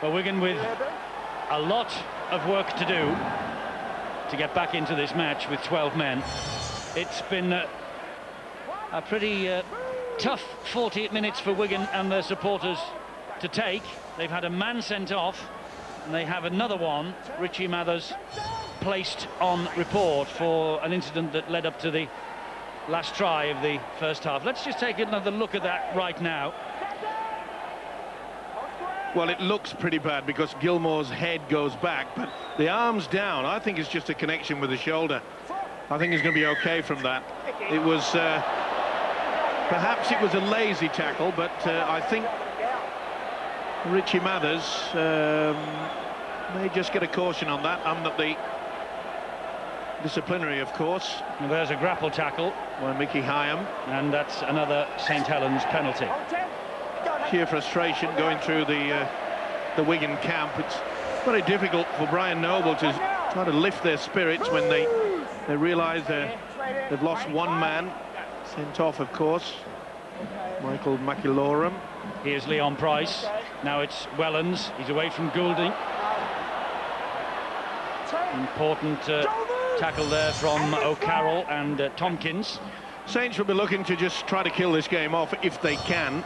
Well, Wigan with a lot of work to do to get back into this match with 12 men. It's been a pretty tough 48 minutes for Wigan and their supporters to take. They've had a man sent off, and they have another one, Richie Mathers, placed on report for an incident that led up to the last try of the first half. Let's just take another look at that right now. Well, it looks pretty bad because Gilmore's head goes back, but the arm's down. I think it's just a connection with the shoulder. I think he's going to be okay from that. It was perhaps it was a lazy tackle, but I think Richie Mathers may just get a caution on that. I'm not the disciplinary, of course. Well, there's a grapple tackle by Mickey Hyam, and that's another St Helens penalty. Sheer frustration going through the Wigan camp. It's very difficult for Brian Noble to try to lift their spirits when they realise they've lost one man, sent off, of course, Michael McIlorum. Here's Leon Price. Now it's Wellens. He's away from Goulding. Important tackle there from O'Carroll and Tompkins. Saints will be looking to just try to kill this game off if they can.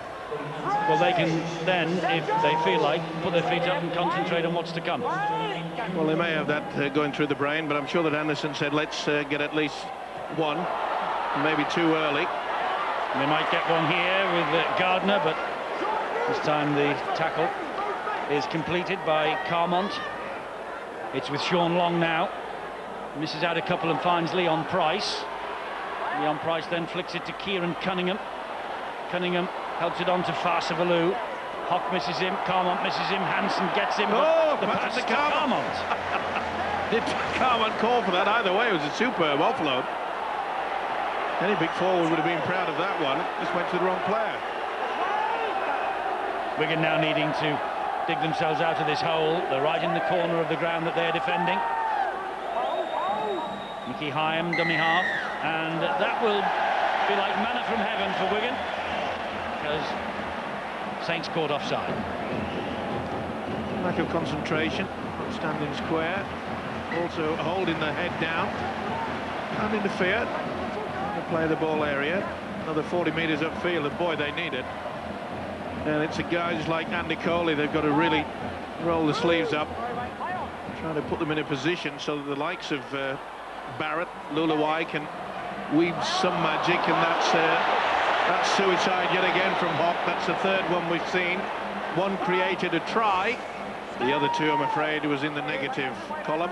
Well, they can then, if they feel like, put their feet up and concentrate on what's to come. Well, they may have that going through the brain, but I'm sure that Anderson said, let's get at least one, maybe too early. They might get one here with Gardner, but this time the tackle is completed by Carmont. It's with Sean Long now. Misses out a couple and finds Leon Price. Leon Price then flicks it to Kieran Cunningham. Cunningham helps it on to Farsavalu. Hock misses him, Carmont misses him, Hansen gets him. Oh, the pass to Carmont. Did Carmont call for that? Either way, it was a superb offload. Any big forward would have been proud of that one. Just went to the wrong player. Wigan now needing to dig themselves out of this hole. They're right in the corner of the ground that they're defending. Mickey Hyam, dummy half, and that will be like manna from heaven for Wigan, because Saints caught offside. Lack of concentration, standing square, also holding the head down, and interfered. To play the ball area, another 40 metres upfield, and boy, they need it. And it's the guys like Andy Coley, they've got to really roll the sleeves up, trying to put them in a position so that the likes of Barrett, Lulawai can weave some magic, and that's suicide yet again from Hock. That's the third one we've seen. One created a try, the other two, I'm afraid, was in the negative column.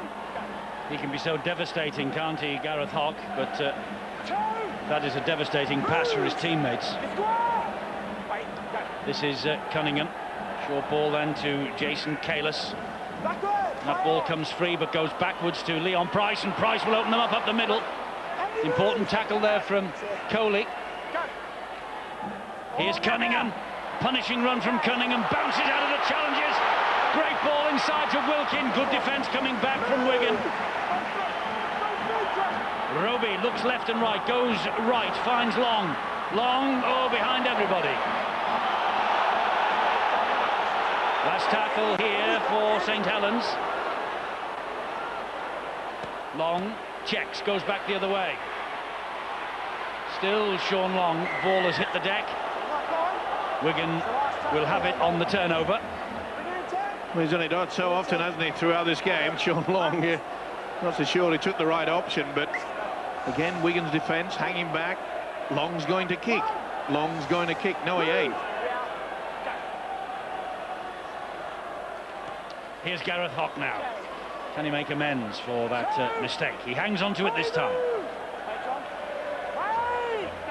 He can be so devastating, can't he, Gareth Hock? But that is a devastating pass for his teammates. This is Cunningham. Short ball then to Jason Kalis. That ball comes free but goes backwards to Leon Price, and Price will open them up the middle. Important tackle there from Coley. Here's Cunningham. Punishing run from Cunningham. Bounces out of the challenges. Great ball inside to Wilkin. Good defence coming back from Wigan. Roby looks left and right, goes right, finds Long. Long, oh, behind everybody. Last tackle here for St Helens. Long checks, goes back the other way. Still Sean Long, ball has hit the deck. Wigan will have it on the turnover. Well, he's done it so often, hasn't he, throughout this game, Sean Long. Not so sure he took the right option, but again, Wigan's defence hanging back. Long's going to kick. Long's going to kick. No, he ain't. Here's Gareth Hock now. Can he make amends for that mistake? He hangs on to it this time.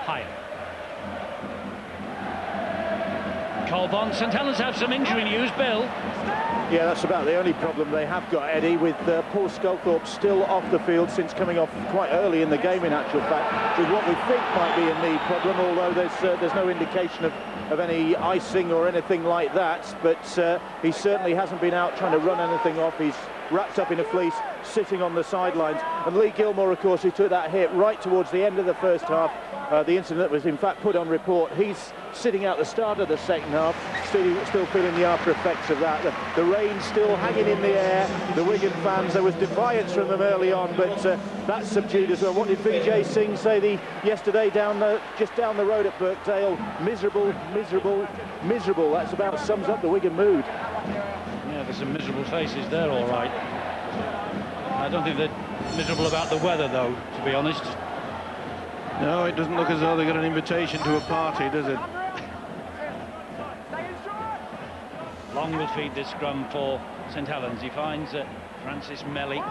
Higher. Colbon. St Helens have some injury news, Bill. Yeah, that's about the only problem they have got, Eddie, with Paul Skelthorpe still off the field since coming off quite early in the game, in actual fact, with what we think might be a knee problem, although there's no indication of any icing or anything like that. But he certainly hasn't been out trying to run anything off. He's wrapped up in a fleece, sitting on the sidelines. And Lee Gilmore, of course, who took that hit right towards the end of the first half, the incident was in fact put on report. He's sitting out the start of the second half, still feeling the after effects of that. The rain still hanging in the air. The Wigan fans, there was defiance from them early on, but that's subdued as well. What did Vijay Singh say yesterday just down the road at Birkdale? Miserable, miserable, miserable. That's about sums up the Wigan mood. Yeah, there's some miserable faces there, all right. I don't think they're miserable about the weather, though, to be honest. No, it doesn't look as though they got an invitation to a party, does it? Long will feed this scrum for St Helens. He finds Francis Melly.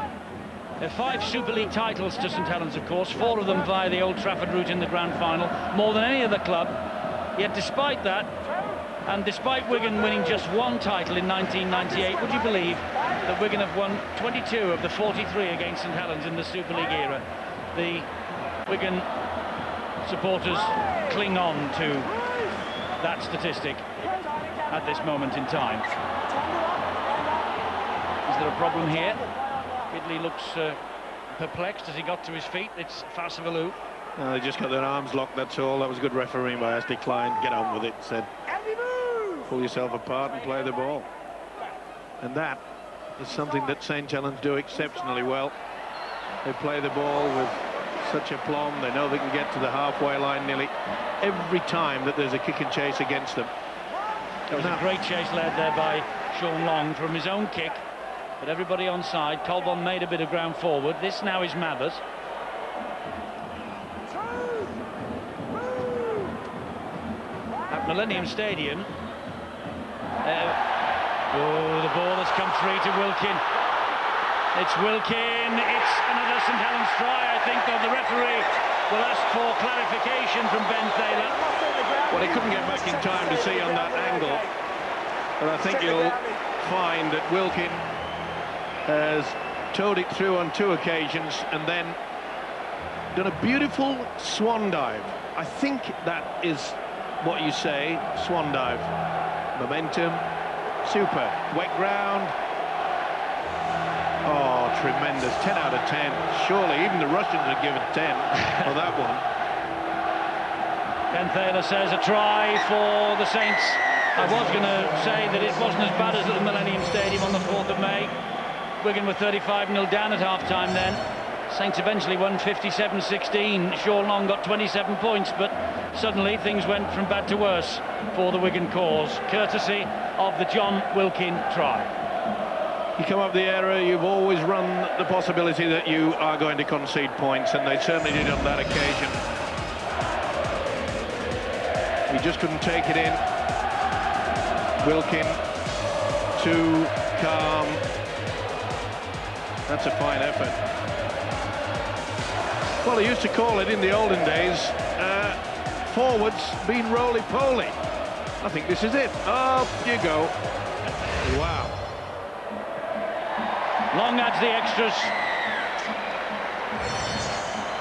There are 5 Super League titles to St Helens, of course, 4 of them via the Old Trafford route in the grand final, more than any other club. Yet despite that, and despite Wigan winning just 1 title in 1998, would you believe that Wigan have won 22 of the 43 against St Helens in the Super League era? The Wigan supporters cling on to that statistic at this moment in time. Is there a problem here? Ridley looks perplexed as he got to his feet. It's Fasavalu. No, they just got their arms locked, that's all. That was good refereeing by Ashley Klein. Get on with it, said. Pull yourself apart and play the ball. And that is something that St Helens do exceptionally well. They play the ball with such aplomb. They know they can get to the halfway line nearly every time that there's a kick and chase against them. There was a great chase led there by Sean Long from his own kick, but everybody on side. Colbon made a bit of ground forward. This now is Mathers. At Millennium Stadium, the ball has come free to Wilkin. It's Wilkin. It's another St Helens try, I think, though the referee will ask for clarification from Ben Thaler. Well, he couldn't get back in time to see on that angle, but I think you'll find that Wilkin has towed it through on 2 occasions and then done a beautiful swan dive. I think that is what you say, swan dive. Momentum, super. Wet ground. Oh, tremendous. 10 out of 10. Surely even the Russians would give it 10 for that one. Ben Thaler says a try for the Saints. I was going to say that it wasn't as bad as at the Millennium Stadium on the 4th of May. Wigan were 35-0 down at half-time then. Saints eventually won 57-16. Sean Long got 27 points, but suddenly things went from bad to worse for the Wigan cause, courtesy of the John Wilkin try. You come up the era, you've always run the possibility that you are going to concede points, and they certainly did on that occasion. We just couldn't take it in. Wilkin, too calm. That's a fine effort. Well, he used to call it in the olden days, forwards being roly-poly. I think this is it. Up you go. Wow. Long adds the extras.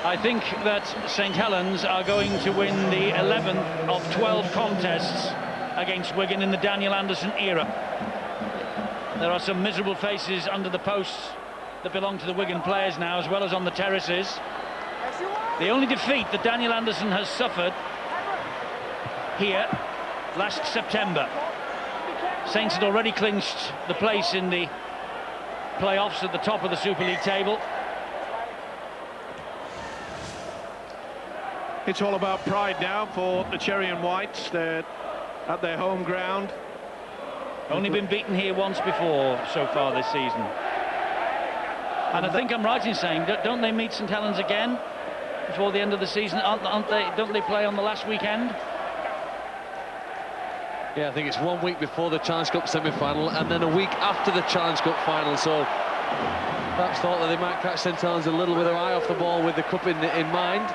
I think that St Helens are going to win the 11th of 12 contests against Wigan in the Daniel Anderson era. There are some miserable faces under the posts that belong to the Wigan players now, as well as on the terraces. The only defeat that Daniel Anderson has suffered here last September. Saints had already clinched the place in the playoffs at the top of the Super League table. It's all about pride now for the Cherry and Whites. They're at their home ground. Only been beaten here once before so far this season. And I think I'm right in saying, don't they meet St Helens again before the end of the season? Don't they play on the last weekend? Yeah, I think it's 1 week before the Challenge Cup semi-final and then a week after the Challenge Cup final. So perhaps thought that they might catch St Helens a little with their eye off the ball with the cup in mind.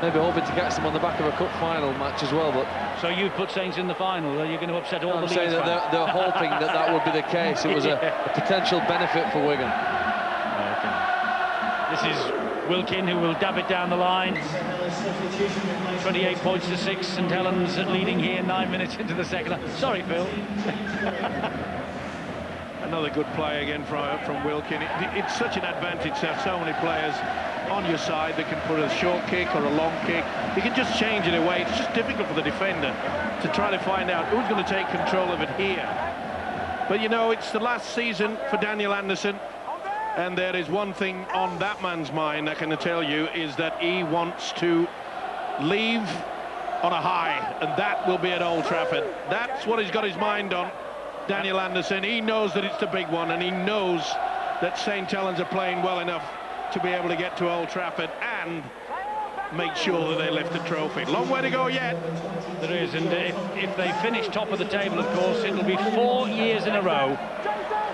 Maybe hoping to catch them on the back of a cup final match as well. But so you put Saints in the final? Are you going to upset all the leagues? I'm saying that they're hoping that would be the case. It was a potential benefit for Wigan. This is Wilkin, who will dab it down the line. 28 points to 6. St Helens leading here 9 minutes into the second half. Sorry, Phil. Another good play again from Wilkin. It's such an advantage to have so many players on your side that can put a short kick or a long kick. You can just change it away. It's just difficult for the defender to try to find out who's going to take control of it here. But you know, it's the last season for Daniel Anderson, and there is one thing on that man's mind, I can tell you, is that he wants to leave on a high, and that will be at Old Trafford. That's what he's got his mind on, Daniel Anderson. He knows that it's the big one, and he knows that St Helens are playing well enough to be able to get to Old Trafford and make sure that they lift the trophy. Long way to go yet. There is, and if they finish top of the table, of course, it'll be 4 years in a row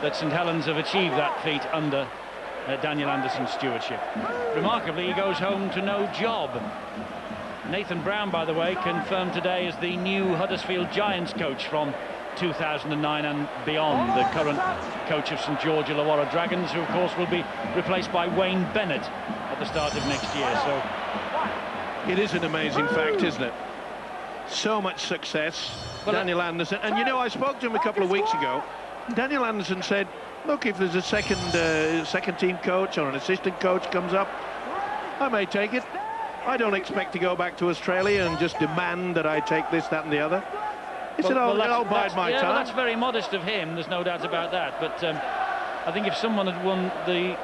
that St Helens have achieved that feat under Daniel Anderson's stewardship. Remarkably, he goes home to no job. Nathan Brown, by the way, confirmed today as the new Huddersfield Giants coach from 2009 and beyond, the current coach of St George Illawarra Dragons, who of course will be replaced by Wayne Bennett at the start of next year. So it is an amazing fact, isn't it? So much success, well, Daniel Anderson. And you know, I spoke to him a couple of weeks ago. Daniel Anderson said, look, if there's a second team coach or an assistant coach comes up, I may take it. I don't expect to go back to Australia and just demand that I take this, that and the other. He said, I'll bide my time. Well, that's very modest of him, there's no doubt about that. But I think if someone had won the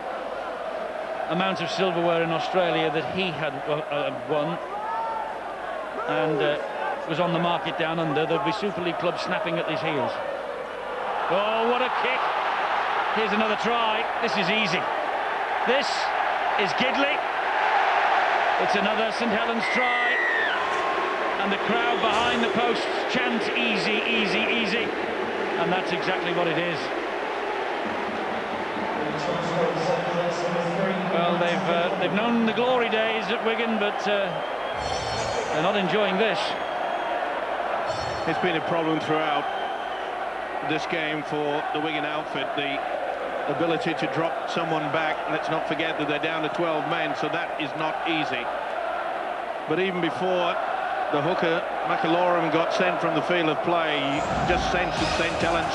amount of silverware in Australia that he had won and was on the market down under, there'd be Super League clubs snapping at his heels. Oh, what a kick. Here's another try. This is easy. This is Gidley. It's another St Helens try. And the crowd behind the posts chant easy, easy, easy. And that's exactly what it is. Well, they've known the glory days at Wigan, but they're not enjoying this. It's been a problem throughout this game for the Wigan outfit, the ability to drop someone back. Let's not forget that they're down to 12 men, so that is not easy. But even before the hooker, McAlorum, got sent from the field of play, you just sensed that St Helens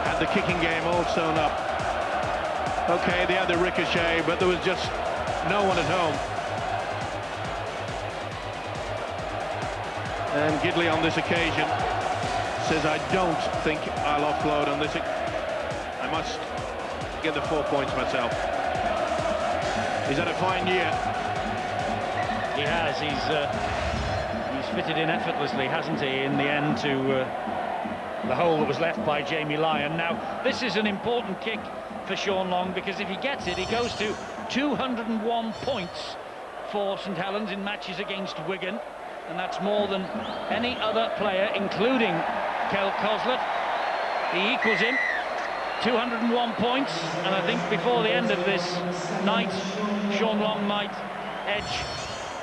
had the kicking game all sewn up. Okay, they had the ricochet, but there was just no one at home. And Gidley on this occasion says, I don't think I'll offload on this. I must get the 4 points myself. He's had a fine year. He has. He's fitted in effortlessly, hasn't he, in the end, to the hole that was left by Jamie Lyon. Now, this is an important kick for Sean Long, because if he gets it, he goes to 201 points for St Helens in matches against Wigan, and that's more than any other player, including Kel Coslet. He equals him, 201 points, and I think before the end of this night, Sean Long might edge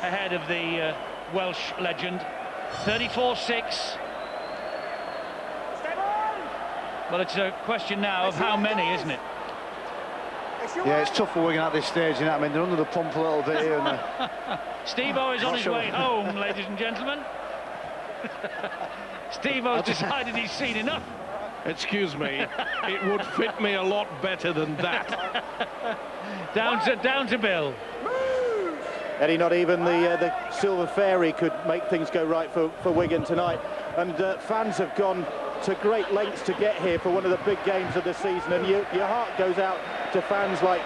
ahead of the Welsh legend. 34-6. Well, it's a question now of how many, isn't it? Yeah, it's tough for Wigan at this stage, you know what I mean? They're under the pump a little bit here and there. Steve-O is on his way home, ladies and gentlemen. Steve-O's decided he's seen enough. Excuse me, it would fit me a lot better than that. Down to Bill. Eddie, not even the Silver Fairy could make things go right for Wigan tonight. And fans have gone to great lengths to get here for one of the big games of the season. And your heart goes out to fans like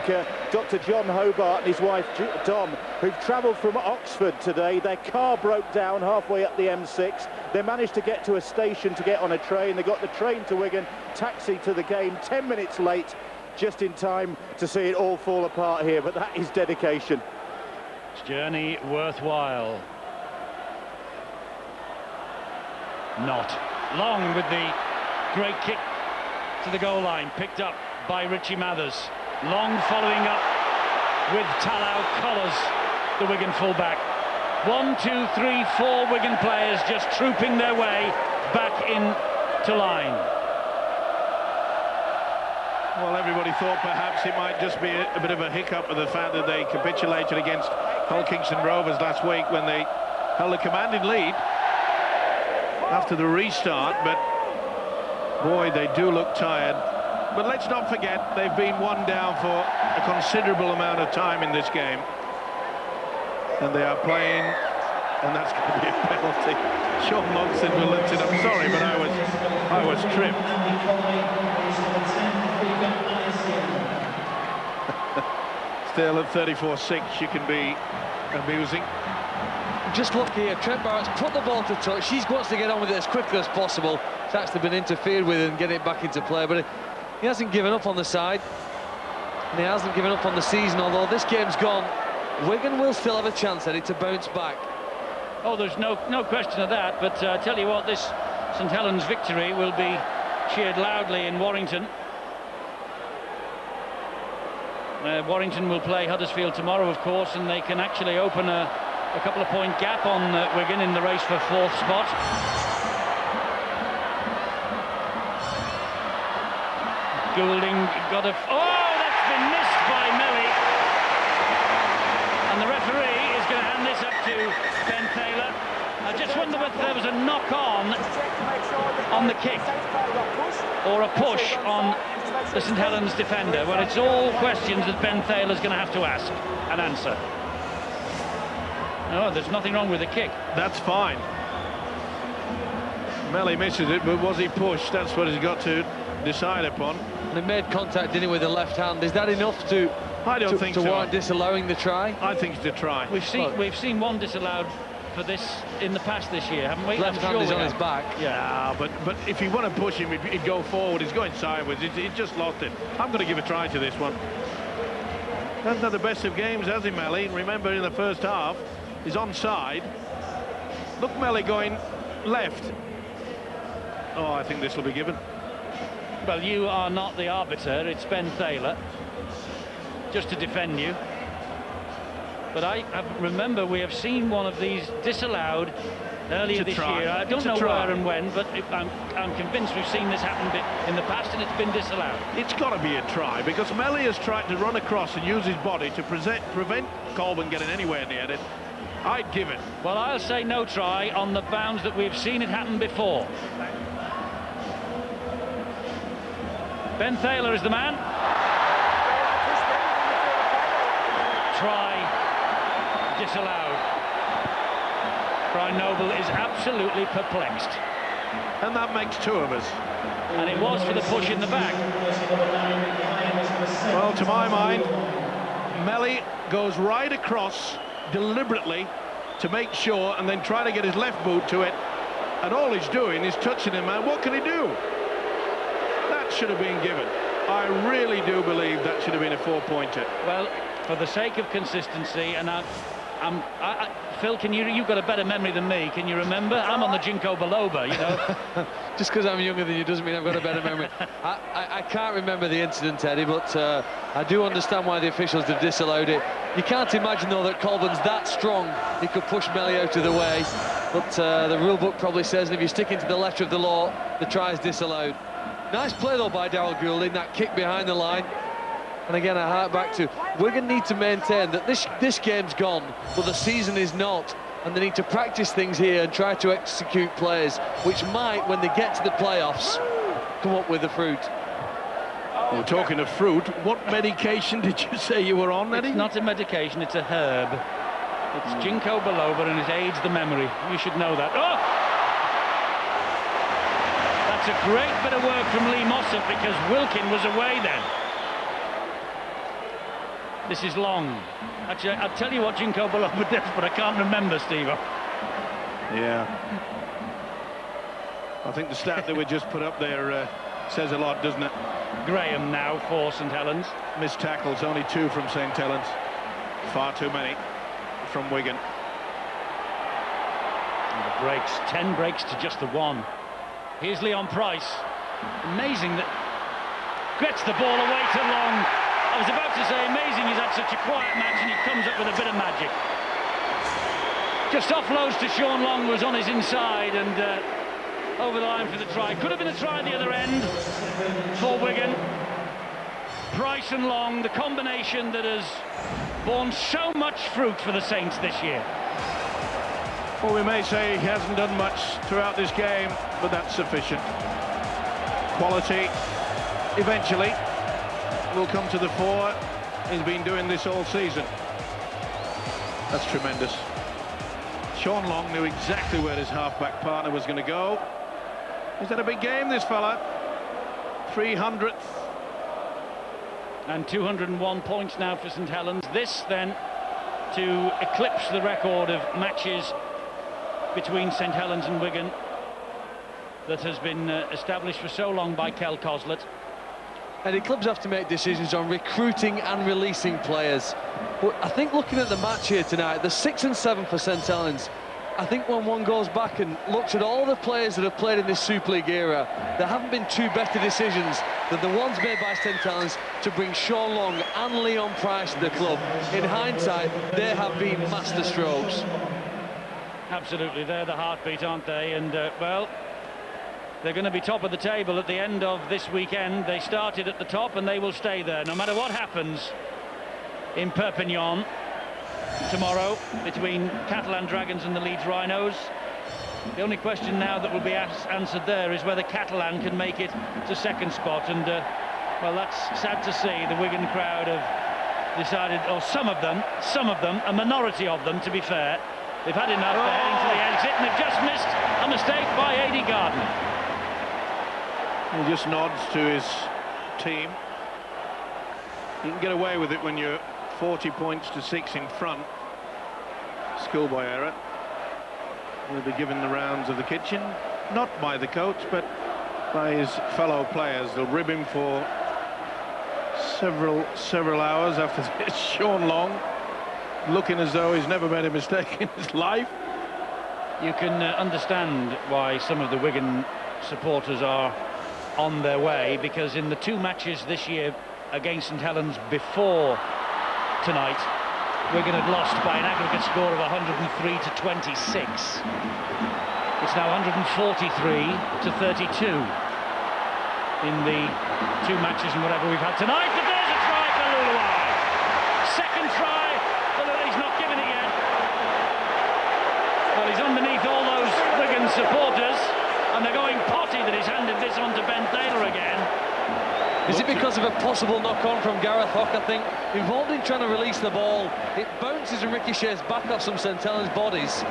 Dr. John Hobart and his wife Dom, who've travelled from Oxford today. Their car broke down halfway up the M6. They managed to get to a station to get on a train. They got the train to Wigan, taxi to the game, 10 minutes late, just in time to see it all fall apart here. But that is dedication. Journey worthwhile. Not. Long with the great kick to the goal line, picked up by Richie Mathers. Long following up with Talau Collars, the Wigan fullback. 1, 2, 3, 4 Wigan players just trooping their way back into line. Well, everybody thought perhaps it might just be a bit of a hiccup with the fact that they capitulated against Hull Kingston Rovers last week when they held a commanding lead after the restart, but boy, they do look tired. But let's not forget, they've been one down for a considerable amount of time in this game. And they are playing, and that's going to be a penalty. Sean Monson will lift it. I'm sorry, but I was tripped. Still at 34-6, you can be amusing. Just look here, Trent Barrett's put the ball to touch. She wants to get on with it as quickly as possible. It's actually been interfered with and get it back into play, but he hasn't given up on the side, and he hasn't given up on the season. Although this game's gone, Wigan will still have a chance, Eddie, to bounce back. Oh, there's no question of that, but I tell you what, this St Helens victory will be cheered loudly in Warrington. Warrington will play Huddersfield tomorrow, of course, and they can actually open a couple of point gap on Wigan in the race for 4th spot. Goulding got a... Oh, that's been missed by Millie. And the referee is going to hand this up to Ben Taylor. I just wonder whether there was a knock-on the kick or a push on the St Helens defender. Well, it's all questions that Ben Taylor's going to have to ask and answer. No, there's nothing wrong with the kick. That's fine. Melly misses it, but was he pushed? That's what he's got to decide upon. And he made contact, didn't he, with the left hand. Is that enough to warrant disallowing the try? I think it's a try. We've seen one disallowed for this in the past this year, haven't we? Left hand is on his back. Yeah, but if you want to push him, he'd go forward. He's going sideways. He just lost it. I'm going to give a try to this one. Hasn't had the best of games, has he, Melly? Remember, in the first half, he's onside. Look, Melly going left. Oh, I think this will be given. Well, you are not the arbiter. It's Ben Taylor, just to defend you. But I remember we have seen one of these disallowed earlier this year. I don't know where and when, but I'm convinced we've seen this happen in the past, and it's been disallowed. It's got to be a try, because Melly has tried to run across and use his body to prevent Colburn getting anywhere near it. I'd give it. Well, I'll say no try on the bounds that we've seen it happen before. Ben Taylor is the man. Try disallowed. Brian Noble is absolutely perplexed. And that makes 2 of us. And it was for the push in the back. Well, to my mind, Melly goes right across deliberately to make sure, and then try to get his left boot to it. And all he's doing is touching him, and what can he do? That should have been given. I really do believe that should have been a 4-pointer. Well, for the sake of consistency, and Phil, you've got a better memory than me. Can you remember? I'm on the Ginkgo biloba, you know. Just because I'm younger than you doesn't mean I've got a better memory. I can't remember the incident, Eddie, but I do understand why the officials have disallowed it. You can't imagine, though, that Colburn's that strong he could push Melly out of the way. But the rule book probably says that if you stick into the letter of the law, the try is disallowed. Nice play, though, by Daryl Goulding, that kick behind the line. And again, I hark back to Wigan need to maintain that this game's gone, but the season is not, and they need to practice things here and try to execute plays which might, when they get to the playoffs, come up with the fruit. Well, talking of fruit, what medication did you say you were on, Eddie? It's not a medication, it's a herb. It's Ginkgo biloba, and it aids the memory. You should know that. Oh! That's a great bit of work from Lee Mossop, because Wilkin was away then. This is long. Actually, I'll tell you what Ginkgo biloba does, but I can't remember, Steve. Yeah. I think the stat that we just put up there says a lot, doesn't it? Graham now for St Helens. Missed tackles, only 2 from St Helens. Far too many from Wigan. And the breaks, 10 breaks to just the 1. Here's Leon Price. Amazing that gets the ball away to Long. I was about to say, amazing he's had such a quiet match and he comes up with a bit of magic. Just offloads to Sean Long, who was on his inside, and over the line for the try. Could have been a try at the other end for Wigan. Price and Long, the combination that has borne so much fruit for the Saints this year. Well, we may say he hasn't done much throughout this game, but that's sufficient. Quality, eventually will come to the fore. He's been doing this all season. That's tremendous. Sean Long knew exactly where his half-back partner was going to go. He's had a big game, this fella. 300th. And 201 points now for St Helens. This then to eclipse the record of matches between St Helens and Wigan that has been established for so long by Kel Coslet. And the clubs have to make decisions on recruiting and releasing players. But I think looking at the match here tonight, the 6 and 7 for St Helens, I think when one goes back and looks at all the players that have played in this Super League era, there haven't been two better decisions than the ones made by St Helens to bring Sean Long and Leon Price to the club. In hindsight, they have been master strokes. Absolutely, they're the heartbeat, aren't they? And, well, they're going to be top of the table at the end of this weekend. They started at the top and they will stay there, no matter what happens in Perpignan tomorrow between Catalan Dragons and the Leeds Rhinos. The only question now that will be answered there is whether Catalan can make it to second spot, and well, that's sad to see. The Wigan crowd have decided, or some of them, a minority of them to be fair, they've had enough. They're heading to the exit and they've just missed a mistake by A.D. Gardner. He just nods to his team. You can get away with it when you're 40 points to 6 in front. Schoolboy error. Will be given the rounds of the kitchen, not by the coach, but by his fellow players. They'll rib him for several hours after this. Sean Long, looking as though he's never made a mistake in his life. You can understand why some of the Wigan supporters are on their way, because in the two matches this year against St Helens before tonight, Wigan had lost by an aggregate score of 103 to 26. It's now 143 to 32 in the two matches and whatever we've had tonight. But there's a try for Luluai. Second try, but he's not given it yet. Well, he's underneath all those Wigan supporters, and they're going potty that he's handed this on to Ben Taylor again. Is it because of a possible knock-on from Gareth Hock, I think? Involved in trying to release the ball, it bounces and ricochets back off some St Helens bodies.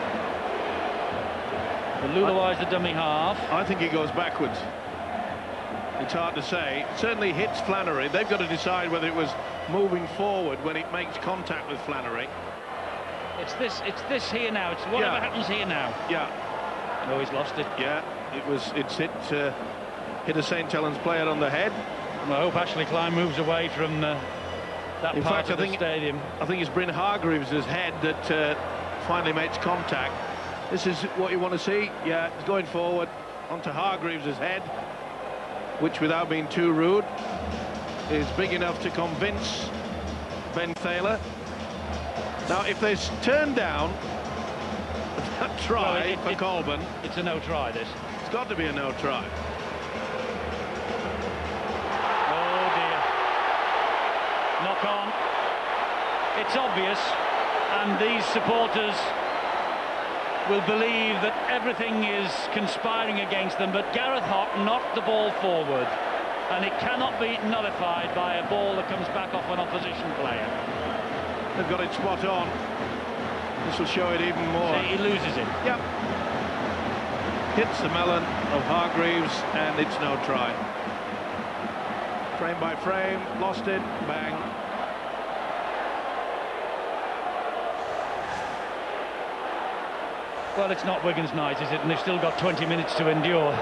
But Luluai's the dummy half. I think he goes backwards. It's hard to say. It certainly hits Flannery. They've got to decide whether it was moving forward when it makes contact with Flannery. It's this here now. It's whatever happens here now. Yeah. Oh, he's lost it. Yeah, it's hit a St Helens player on the head. And I hope Ashley Klein moves away from that in part fact, of the stadium. I think it's Bryn Hargreaves' head that finally makes contact. This is what you want to see. Yeah, it's going forward onto Hargreaves' head, which, without being too rude, is big enough to convince Ben Taylor. Now, if they turn down that try for Colburn, it's a no try, this. It's got to be a no try. Oh dear. Knock on. It's obvious, and these supporters will believe that everything is conspiring against them, but Gareth Hock knocked the ball forward, and it cannot be nullified by a ball that comes back off an opposition player. They've got it spot on. This will show it even more. See, he loses it. Yep. Hits the melon of Hargreaves, and it's no try. Frame by frame, lost it, bang. Well, it's not Wigan's night, is it? And they've still got 20 minutes to endure.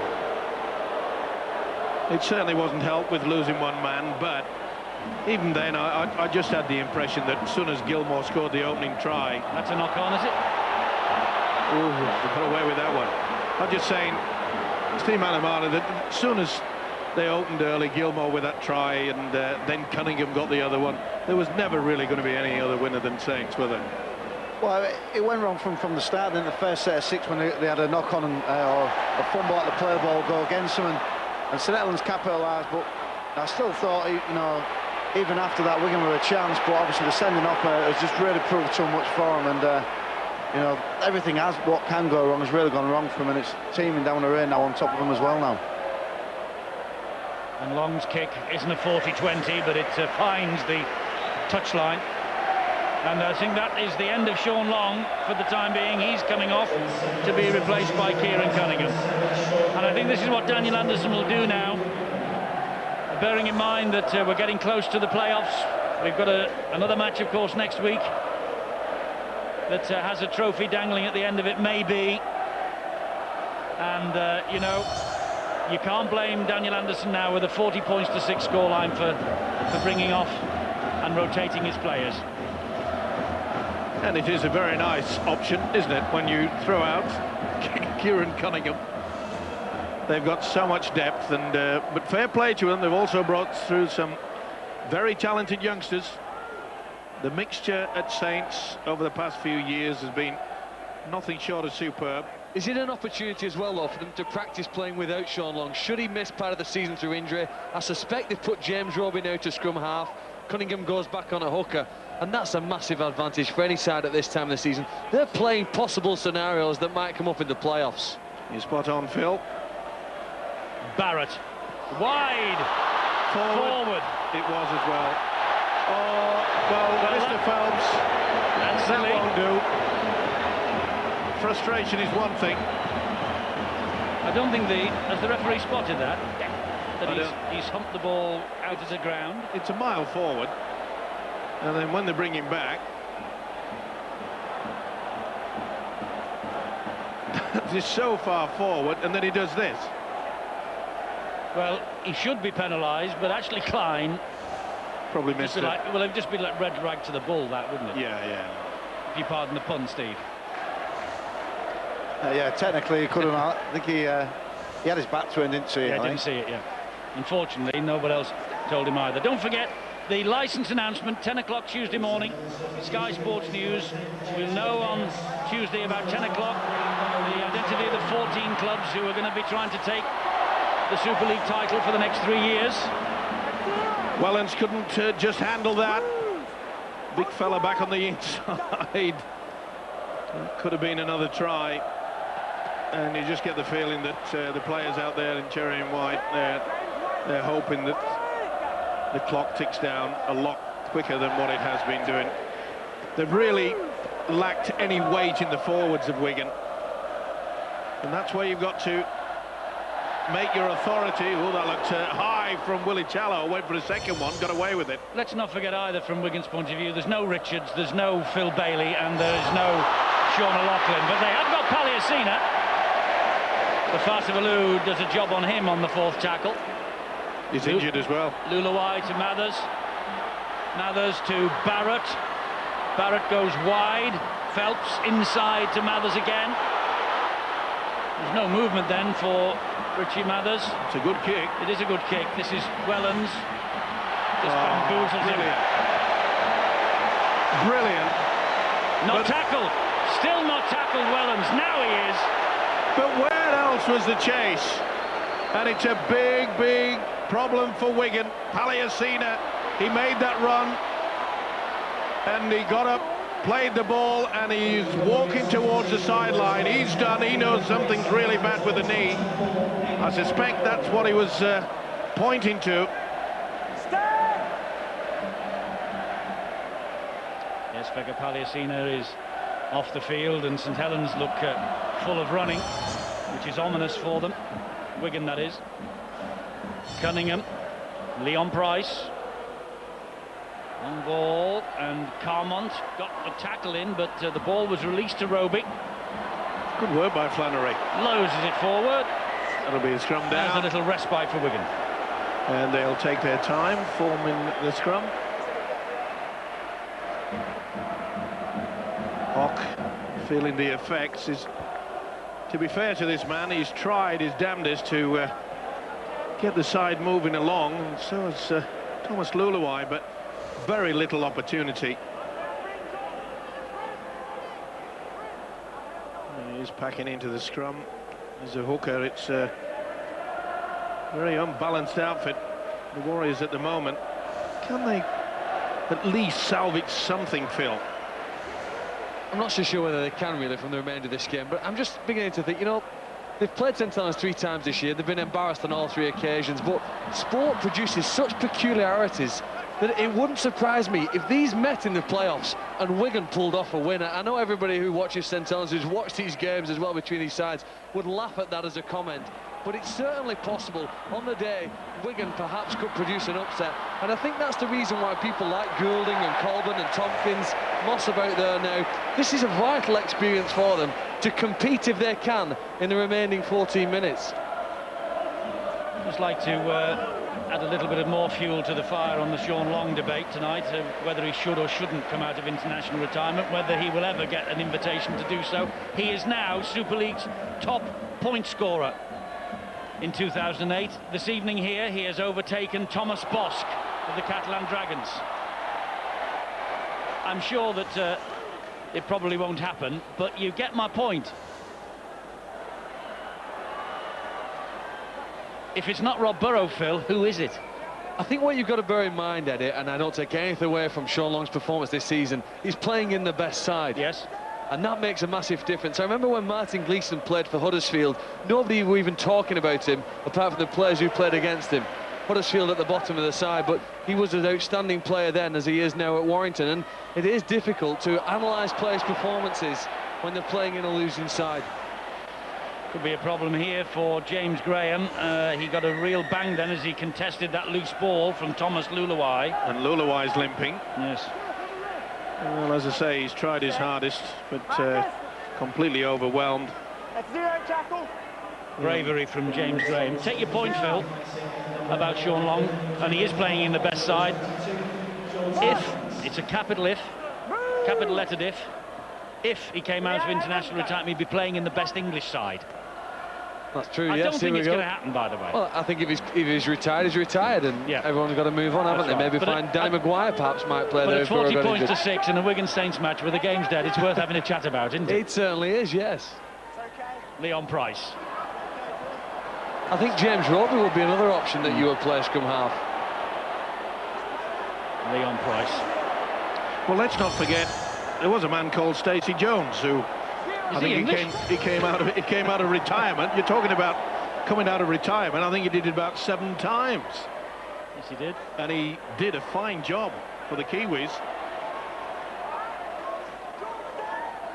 It certainly wasn't helped with losing one man, but even then, I just had the impression that as soon as Gilmore scored the opening try... That's a knock-on, is it? Ooh, they got away with that one. I'm just saying, Steve Manamana, that as soon as they opened early, Gilmore with that try, and then Cunningham got the other one, there was never really going to be any other winner than Saints, were there? Well, it went wrong from the start. In the first set of 6, when they had a knock-on or a fumble at the play ball go against them, and St Helens capitalised. But I still thought, you know, even after that, Wigan were a chance. But obviously, the sending off has just really proved too much for them, and you know, everything what can go wrong has really gone wrong for them, and it's teaming down the rain now on top of them as well now. And Long's kick isn't a 40-20, but it finds the touchline. And I think that is the end of Sean Long for the time being. He's coming off to be replaced by Kieran Cunningham. And I think this is what Daniel Anderson will do now. Bearing in mind that we're getting close to the playoffs. We've got another match, of course, next week that has a trophy dangling at the end of it, maybe. And, you know, you can't blame Daniel Anderson now with a 40 points to 6 scoreline for bringing off and rotating his players. And it is a very nice option, isn't it, when you throw out Kieran Cunningham. They've got so much depth, and but fair play to them. They've also brought through some very talented youngsters. The mixture at Saints over the past few years has been nothing short of superb. Is it an opportunity as well, though, for them to practice playing without Sean Long? Should he miss part of the season through injury? I suspect they've put James Robin out to scrum half. Cunningham goes back on a hooker, and that's a massive advantage for any side at this time of the season. They're playing possible scenarios that might come up in the playoffs. You're spot on, Phil. Barrett, wide, forward. It was as well. Oh, well, Mr. Phelps, that won't do. Frustration is one thing. I don't think has the referee spotted that he's humped the ball out of the ground. It's a mile forward, and then when they bring him back, just so far forward, and then he does this. Well, he should be penalised, but actually Klein probably missed it. Well, it'd just be like red rag to the bull, that, wouldn't it? Yeah. If you pardon the pun, Steve. Yeah, technically he could have. I think he had his back to him, didn't see it? Yeah, didn't see it. Yeah. Unfortunately, nobody else told him either. Don't forget the licence announcement, 10 o'clock Tuesday morning. Sky Sports News. We'll know on Tuesday about 10 o'clock the identity of the 14 clubs who are going to be trying to take the Super League title for the next 3 years. Wellens couldn't just handle that. Big fella back on the inside. Could have been another try. And you just get the feeling that the players out there in cherry and white, they're hoping that the clock ticks down a lot quicker than what it has been doing. They've really lacked any weight in the forwards of Wigan. And that's where you've got to make your authority. Oh, that looked high from Willie Challow. Went for a second one, got away with it. Let's not forget either, from Wigan's point of view, there's no Richards, there's no Phil Bailey, and there's no Sean O'Loughlin, but they have got Palliasina. The Farsivalou does a job on him on the 4th tackle. He's injured as well. Lulawai to Mathers. Mathers to Barrett. Barrett goes wide. Phelps inside to Mathers again. There's no movement then for Richie Mathers. It's a good kick. It is a good kick. This is Wellens. Just bamboozles him. Brilliant. Not tackled. Still not tackled, Wellens. Now he is. But where else was the chase? And it's a big problem for Wigan. Palliasina, he made that run, and he got up, played the ball, and he's walking towards the sideline. He's done. He knows something's really bad with the knee. I suspect that's what he was pointing to. Yes, Pekka Palliasina is off the field, and St Helens look full of running, which is ominous for them. Wigan, that is. Cunningham, Leon Price. On ball, and Carmont got the tackle in, but the ball was released to Roby. Good work by Flannery. Loses it forward. That'll be a scrum down. There's a little respite for Wigan. And they'll take their time forming the scrum. Hock feeling the effects. To be fair to this man, he's tried his damnedest to get the side moving along, and so has Thomas Lulawai, but very little opportunity. And he's packing into the scrum. As a hooker, it's a very unbalanced outfit, the Warriors at the moment. Can they at least salvage something, Phil? I'm not so sure whether they can really from the remainder of this game, but I'm just beginning to think, you know, They've played St Helens 3 times this year. They've been embarrassed on all 3 occasions, but sport produces such peculiarities that it wouldn't surprise me if these met in the playoffs and Wigan pulled off a winner. I know everybody who watches St Helens, who's watched these games as well between these sides, would laugh at that as a comment, but it's certainly possible on the day Wigan perhaps could produce an upset, and I think that's the reason why people like Goulding and Colburn and Tompkins, Moss about there now. This is a vital experience for them to compete if they can in the remaining 14 minutes. I'd just like to add a little bit of more fuel to the fire on the Sean Long debate tonight, whether he should or shouldn't come out of international retirement, whether he will ever get an invitation to do so. He is now Super League's top point scorer. In 2008, this evening here, he has overtaken Thomas Bosch of the Catalan Dragons. I'm sure that it probably won't happen, but you get my point. If it's not Rob Burrow, Phil, who is it? I think what you've got to bear in mind, Eddie, and I don't take anything away from Sean Long's performance this season, he's playing in the best side. Yes. And that makes a massive difference. I remember when Martin Gleeson played for Huddersfield, nobody were even talking about him, apart from the players who played against him. Huddersfield at the bottom of the side, but he was an outstanding player then, as he is now at Warrington, and it is difficult to analyse players' performances when they're playing in a losing side. Could be a problem here for James Graham. He got a real bang then as he contested that loose ball from Thomas Luluwai. And Luluwai's limping. Yes. Well, as I say, he's tried his hardest, but completely overwhelmed. Bravery from James Graham. Take your point, Phil, about Sean Long, and he is playing in the best side. If, it's a capital if, capital lettered if he came out of international retirement, he'd be playing in the best English side. That's true, I yes. don't think it's going to happen, by the way. Well, I think if he's retired, he's retired, and yeah, everyone's got to move on, haven't they? Right. Maybe but find Danny Maguire perhaps might play there. But at 40 points to 6 in a Wigan Saints match where the game's dead, it's worth having a chat about, isn't it? It certainly is, yes. Leon Price. I think James Roby will be another option that you would play scrum half. Leon Price. Well, let's not forget, there was a man called Stacey Jones who he came out of retirement. You're talking about coming out of retirement. I think he did it about 7 times. Yes, he did. And he did a fine job for the Kiwis.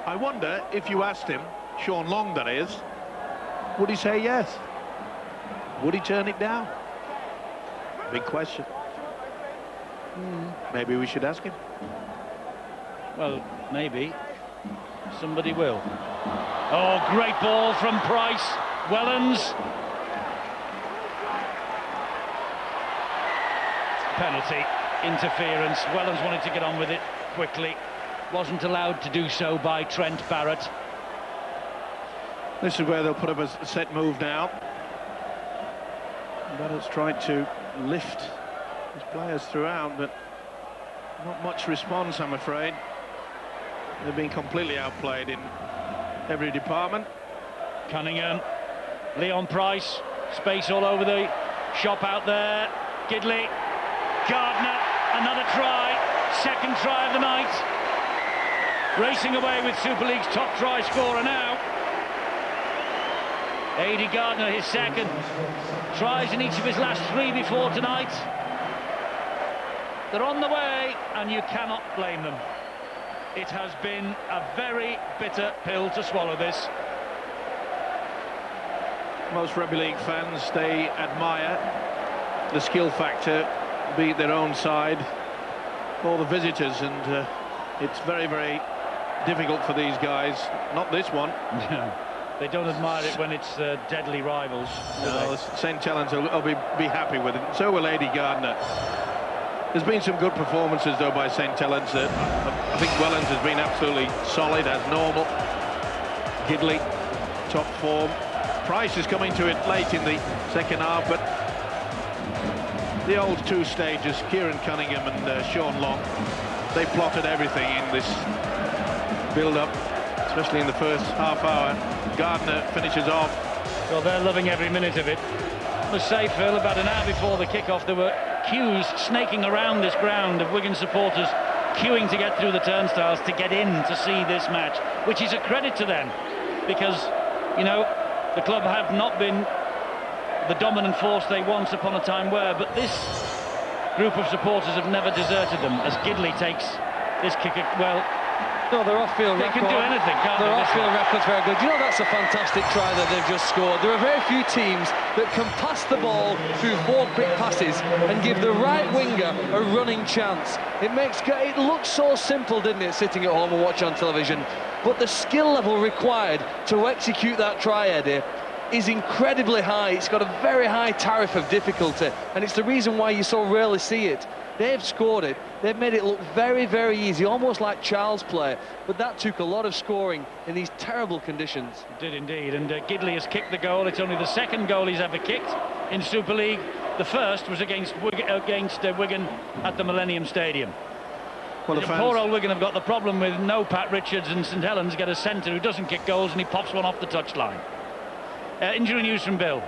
I wonder if you asked him, Sean Long that is, would he say yes? Would he turn it down? Big question. Maybe we should ask him. Well, maybe. Somebody will. Oh, great ball from Price. Wellens. Penalty. Interference. Wellens wanted to get on with it quickly. Wasn't allowed to do so by Trent Barrett. This is where they'll put up a set move now. Barrett's tried to lift his players throughout, but not much response, I'm afraid. They've been completely outplayed in every department. Cunningham, Leon Price, space all over the shop out there. Gidley, Gardner, another try, second try of the night. Racing away with Super League's top try scorer now. Aidy Gardner, his second. Tries in each of his last 3 before tonight. They're on the way, and you cannot blame them. It has been a very bitter pill to swallow, this. Most rugby league fans, they admire the skill factor, beat their own side, or the visitors, and it's very, very difficult for these guys. Not this one. No, they don't admire it when it's deadly rivals. No, St Helens will be happy with it. So will Aidy Gardner. There's been some good performances, though, by St Helens. I think Wellens has been absolutely solid, as normal. Gidley, top form. Price is coming to it late in the second half, but the old 2 stages, Kieran Cunningham and Sean Long, they plotted everything in this build-up, especially in the first half hour. Gardner finishes off. Well, they're loving every minute of it. I must say, Phil, about an hour before the kick-off, there were queues snaking around this ground of Wigan supporters queuing to get through the turnstiles to get in to see this match, which is a credit to them, because, you know, The club have not been the dominant force they once upon a time were, but this group of supporters have never deserted them as Gidley takes this kick. Well, no, their off-field they record. can do anything, can't their they? Off-field record's very good. You know, that's a fantastic try that they've just scored. There are very few teams that can pass the ball through 4 quick passes and give the right winger a running chance. It looks so simple, didn't it, sitting at home and watching on television? But the skill level required to execute that try, Eddie, is incredibly high. It's got a very high tariff of difficulty, and it's the reason why you so rarely see it. They've scored it. They've made it look very, very easy, almost like child's play. But that took a lot of scoring in these terrible conditions. It did indeed, and Gidley has kicked the goal. It's only the second goal he's ever kicked in Super League. The first was against Wigan at the Millennium Stadium. Well, Poor old Wigan have got the problem with no Pat Richards, and St Helens get a centre who doesn't kick goals, and he pops one off the touchline. Injury news from Bill.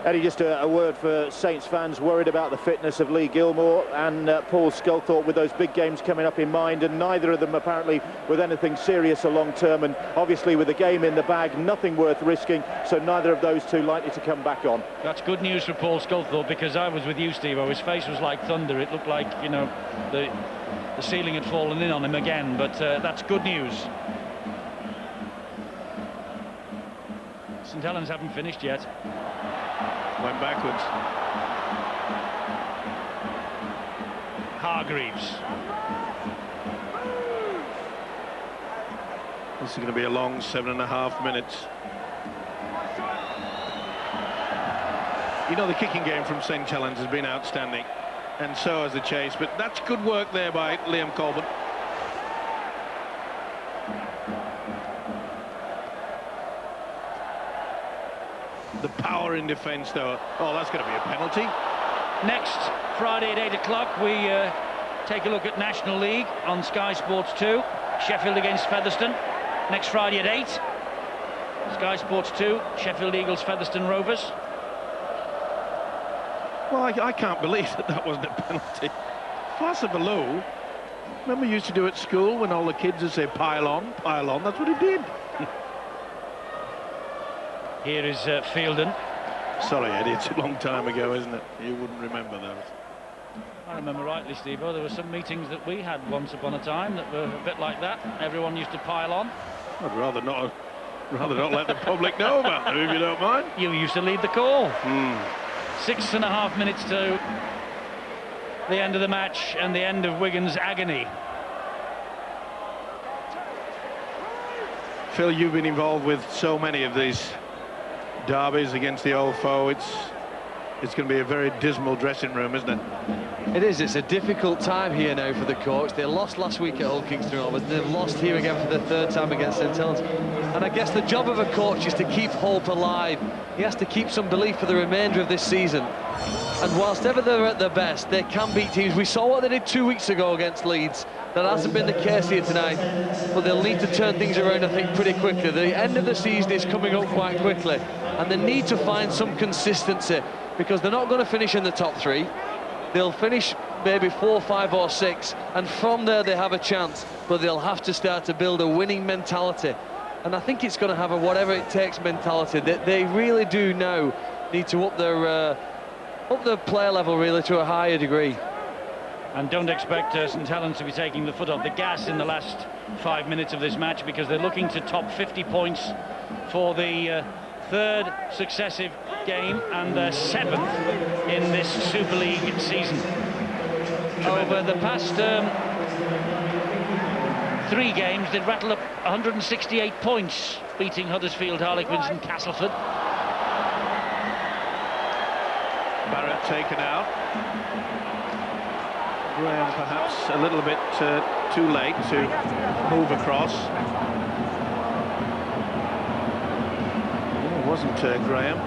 Eddie, just a word for Saints fans worried about the fitness of Lee Gilmore and Paul Sculthorpe with those big games coming up in mind, and neither of them apparently with anything serious or long term, and obviously with the game in the bag, nothing worth risking, so neither of those two likely to come back on. That's good news for Paul Sculthorpe, because I was with you, Steve. His face was like thunder. It looked like, you know, the ceiling had fallen in on him again, but that's good news. St Helens haven't finished yet. Went backwards. Hargreaves. This is going to be a long 7.5 minutes. You know, the kicking game from St Helens has been outstanding, and so has the chase, but that's good work there by Liam Colburn. The power in defence, though. Oh, that's going to be a penalty. Next Friday at 8 o'clock, we take a look at National League on Sky Sports 2. Sheffield against Featherstone. Next Friday at 8. Sky Sports 2, Sheffield Eagles, Featherstone Rovers. Well, I can't believe that wasn't a penalty. Pass it below. Remember, you used to do at school when all the kids would say pile on, pile on. That's what he did. Here is Fielden. Sorry, Eddie, it's a long time ago, isn't it? You wouldn't remember those. I remember rightly, Steve. There were some meetings that we had once upon a time that were a bit like that. Everyone used to pile on. I'd rather not let the public know about them, if you don't mind. You used to lead the call. 6.5 minutes to the end of the match and the end of Wigan's agony. Phil, you've been involved with so many of these derbies against the old foe. It's going to be a very dismal dressing room, isn't it? It is. It's a difficult time here now for the coach. They lost last week at Hull Kingston Rovers. They've lost here again for the 3rd time against St Helens. And I guess the job of a coach is to keep hope alive. He has to keep some belief for the remainder of this season. And whilst ever they're at their best, they can beat teams. We saw what they did 2 weeks ago against Leeds. That hasn't been the case here tonight, but they'll need to turn things around, I think, pretty quickly. The end of the season is coming up quite quickly, and they need to find some consistency, because they're not going to finish in the top 3. They'll finish maybe 4, 5 or 6, and from there they have a chance, but they'll have to start to build a winning mentality. And I think it's going to have a whatever it takes mentality. They really do now need to up their player level really to a higher degree. And don't expect St Helens to be taking the foot off the gas in the last 5 minutes of this match, because they're looking to top 50 points for the 3rd successive game and their 7th in this Super League season. Over the past 3 games, they'd rattle up 168 points, beating Huddersfield, Harlequins and Castleford. Barrett taken out. Graham perhaps a little bit too late to move across. It wasn't Graham.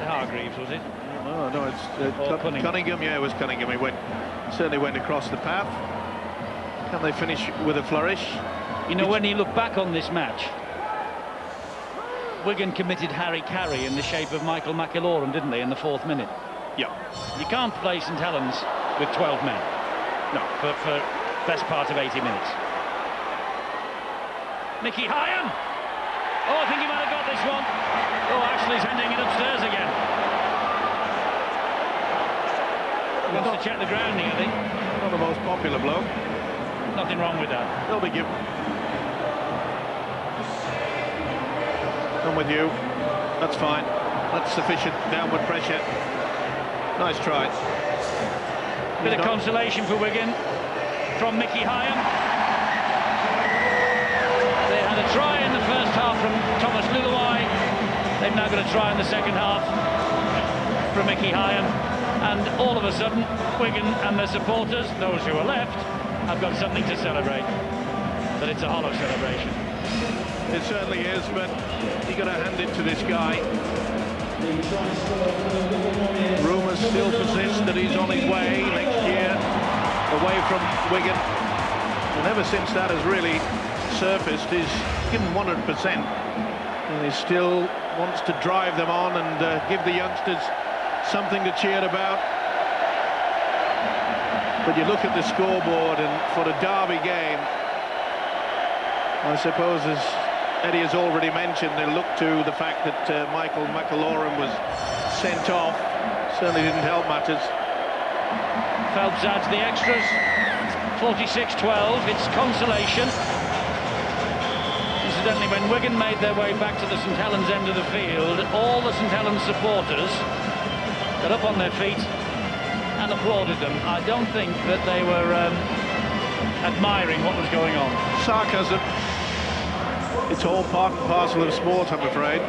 Hargreaves, was it? No, it's Cunningham. Yeah, it was Cunningham. He certainly went across the path. Can they finish with a flourish? You know, when you look back on this match, Wigan committed Harry Carey in the shape of Michael McIlorum, didn't they, in the 4th minute? Yeah. You can't play St Helens with 12 men. No, for best part of 80 minutes. Mickey Hyam! Oh, I think he might have got this one. Oh, Ashley's handing it upstairs again. He wants to check the grounding, I think. Not the most popular bloke. Nothing wrong with that. They'll be given. I'm with you. That's fine. That's sufficient downward pressure. Nice try. Bit of consolation for Wigan from Mickey Hyam. They had a try in the first half from Thomas Luluai. They've now got a try in the second half from Mickey Hyam. And all of a sudden, Wigan and their supporters, those who are left, have got something to celebrate. But it's a hollow celebration. It certainly is, but you've got to hand it to this guy. Rumours still persist that he's on his way next year, away from Wigan. And ever since that has really surfaced, he's given 100%. And he still wants to drive them on and give the youngsters something to cheer about. But you look at the scoreboard, and for a derby game, I suppose, as Eddie has already mentioned, they look to the fact that Michael McAlorum was sent off. Certainly didn't help matters. Phelps adds the extras. 46-12, it's consolation. Incidentally, when Wigan made their way back to the St Helens end of the field, all the St Helens supporters got up on their feet and applauded them. I don't think that they were admiring what was going on. Sarcasm. It's all part and parcel of sport, I'm afraid.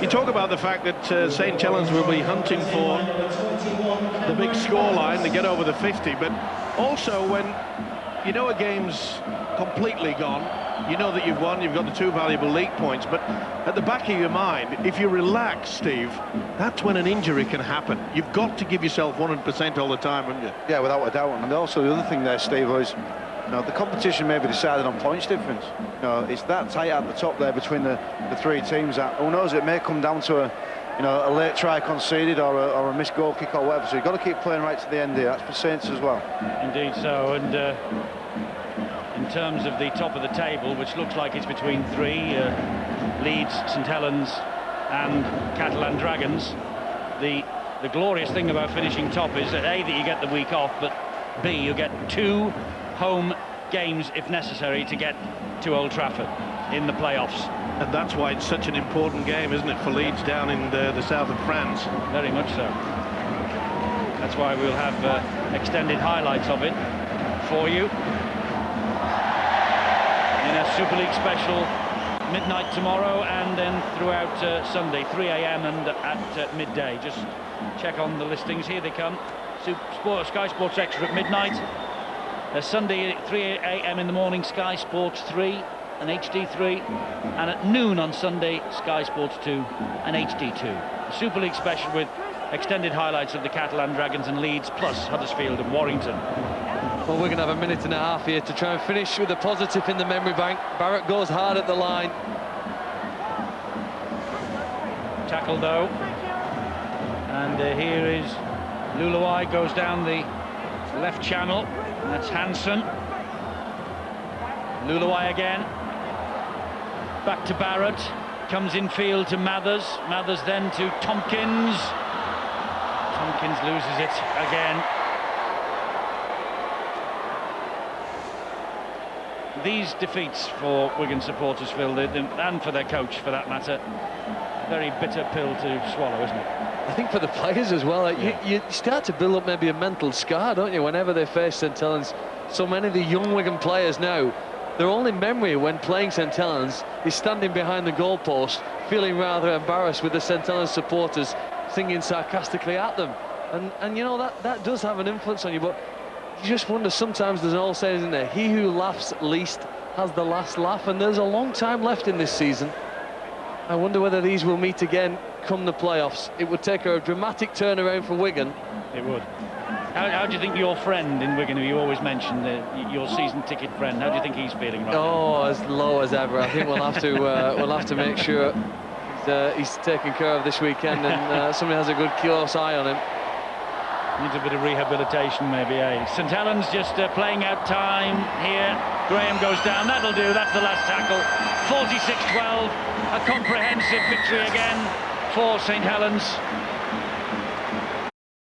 You talk about the fact that St Helens will be hunting for the big scoreline to get over the 50, but also when you know a game's completely gone, you know that you've won, you've got the 2 valuable league points, but at the back of your mind, if you relax, Steve, that's when an injury can happen. You've got to give yourself 100% all the time, haven't you? Yeah, without a doubt. And also the other thing there, Steve, was the competition may be decided on points difference. It's that tight at the top there between the 3 teams that, who knows, it may come down to a late try conceded or a missed goal kick or whatever. So you've got to keep playing right to the end here. That's for Saints as well. Indeed so. And in terms of the top of the table, which looks like it's between 3, Leeds, St Helens and Catalan Dragons, the glorious thing about finishing top is that A, that you get the week off, but B, you get 2 home games if necessary to get to Old Trafford in the playoffs. And that's why it's such an important game, isn't it, for Leeds down in the south of France? Very much so. That's why we'll have extended highlights of it for you in a Super League special midnight tomorrow, and then throughout Sunday, 3 a.m. and at midday. Just check on the listings. Here they come. Sky Sports Extra at midnight. Sunday at 3 a.m. in the morning, Sky Sports 3 and HD3, and at noon on Sunday, Sky Sports 2 and HD2. A Super League special with extended highlights of the Catalan Dragons and Leeds, plus Huddersfield and Warrington. Well, we're going to have a minute and a half here to try and finish with a positive in the memory bank. Barrett goes hard at the line. Tackle though, and here is Luluai, goes down the left channel. That's Hansen. Luluai again. Back to Barrett. Comes infield to Mathers. Mathers then to Tompkins. Tompkins loses it again. These defeats for Wigan supporters, Phil, and for their coach for that matter, a very bitter pill to swallow, isn't it? I think for the players as well, you start to build up maybe a mental scar, don't you, whenever they face St Helens. So many of the young Wigan players now, their only memory when playing St Helens is standing behind the goalpost, feeling rather embarrassed with the St Helens supporters singing sarcastically at them. And you know, that does have an influence on you, but you just wonder, sometimes there's an old saying, isn't there, he who laughs least has the last laugh, and there's a long time left in this season. I wonder whether these will meet again come the playoffs. It would take a dramatic turnaround for Wigan. It would. How do you think your friend in Wigan, who you always mention, your season ticket friend, how do you think he's feeling right now? As low as ever. I think we'll have to make sure he's taken care of this weekend, and somebody has a good close eye on him. Needs a bit of rehabilitation, maybe, eh? St Helens just playing out time here. Graham goes down. That'll do. That's the last tackle. 46-12. A comprehensive victory again for St Helens.